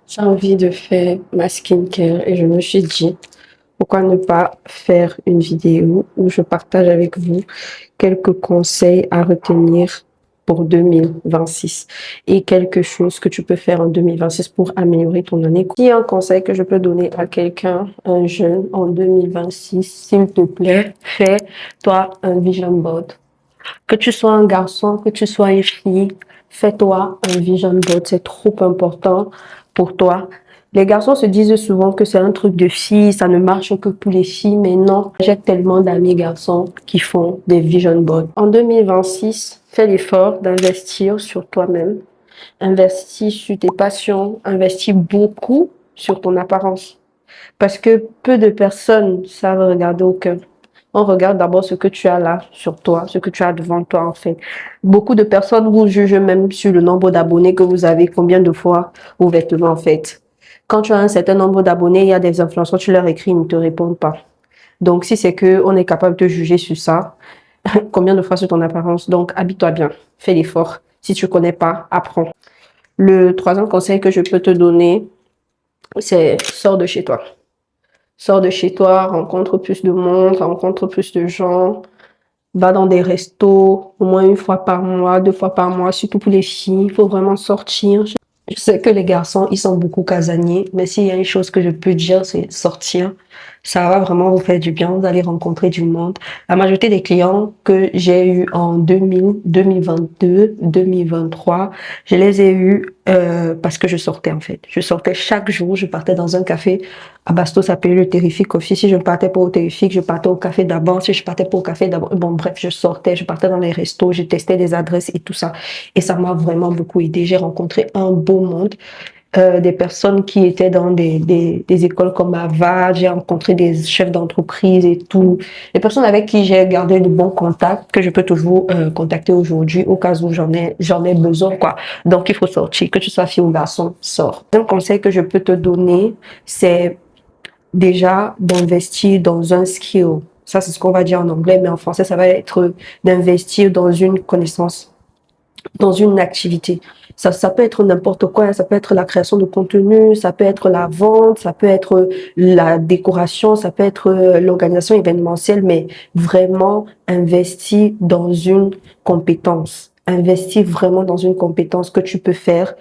J'ai envie de faire ma skincare et je me suis dit, pourquoi ne pas faire une vidéo où je partage avec vous quelques conseils à retenir pour 2026 et quelque chose que tu peux faire en 2026 pour améliorer ton année. S'il y a un conseil que je peux donner à quelqu'un, un jeune en 2026, s'il te plaît, fais-toi un vision board. Que tu sois un garçon, que tu sois une fille, fais-toi un vision board. C'est trop important pour toi. Les garçons se disent souvent que c'est un truc de filles, ça ne marche que pour les filles, mais non. J'ai tellement d'amis garçons qui font des vision boards. En 2026, fais l'effort d'investir sur toi-même, investis sur tes passions, investis beaucoup sur ton apparence. Parce que peu de personnes savent regarder au cœur. On regarde d'abord ce que tu as là sur toi, ce que tu as devant toi en fait. Beaucoup de personnes vous jugent même sur le nombre d'abonnés que vous avez, combien de fois vos vêtements en fait. Quand tu as un certain nombre d'abonnés, il y a des influenceurs, tu leur écris, ils ne te répondent pas. Donc si c'est que on est capable de juger sur ça, combien de fois sur ton apparence. Donc habille-toi bien, fais l'effort. Si tu connais pas, apprends. Le troisième conseil que je peux te donner, c'est sors de chez toi. Sors de chez toi, rencontre plus de monde, rencontre plus de gens, va dans des restos au moins une fois par mois, deux fois par mois, surtout pour les filles. Il faut vraiment sortir. Je sais que les garçons, ils sont beaucoup casaniers, mais s'il y a une chose que je peux dire, c'est sortir. Ça va vraiment vous faire du bien, vous allez rencontrer du monde. La majorité des clients que j'ai eus en 2000, 2022, 2023, je les ai eus parce que je sortais en fait. Je sortais chaque jour, je partais dans un café. À Bastos, ça s'appelait le Terrifique aussi. Si je ne partais pas au Terrifique, je partais au café d'abord. Si je partais pas au café d'abord, bon bref, je sortais, je partais dans les restos, je testais des adresses et tout ça. Et ça m'a vraiment beaucoup aidé. J'ai rencontré un beau monde. Des personnes qui étaient dans des écoles comme Harvard, j'ai rencontré des chefs d'entreprise et tout, des personnes avec qui j'ai gardé de bons contacts que je peux toujours contacter aujourd'hui au cas où j'en ai besoin quoi. Donc il faut sortir, que tu sois fille ou garçon, sors. Un conseil que je peux te donner, c'est déjà d'investir dans un skill. Ça c'est ce qu'on va dire en anglais, mais en français ça va être d'investir dans une connaissance, dans une activité. Ça peut être n'importe quoi, ça peut être la création de contenu, ça peut être la vente, ça peut être la décoration, ça peut être l'organisation événementielle, mais vraiment investir dans une compétence. Investir vraiment dans une compétence que tu peux faire,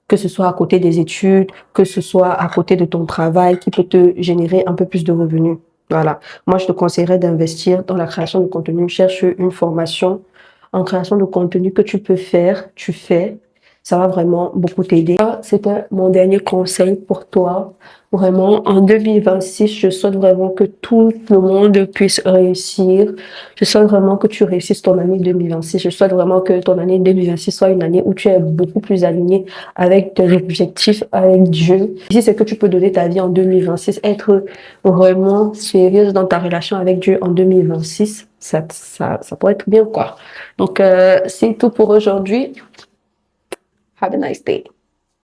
que ce soit à côté des études, que ce soit à côté de ton travail, qui peut te générer un peu plus de revenus. Voilà. Moi, je te conseillerais d'investir dans la création de contenu. Cherche une formation en création de contenu que tu peux faire, tu fais. Ça va vraiment beaucoup t'aider. C'était mon dernier conseil pour toi. Vraiment, en 2026, je souhaite vraiment que tout le monde puisse réussir. Je souhaite vraiment que tu réussisses ton année 2026. Je souhaite vraiment que ton année 2026 soit une année où tu es beaucoup plus aligné avec tes objectifs, avec Dieu. Si c'est que tu peux donner ta vie en 2026, être vraiment sérieuse dans ta relation avec Dieu en 2026, ça pourrait être bien, quoi. Donc, c'est tout pour aujourd'hui. Have a nice day.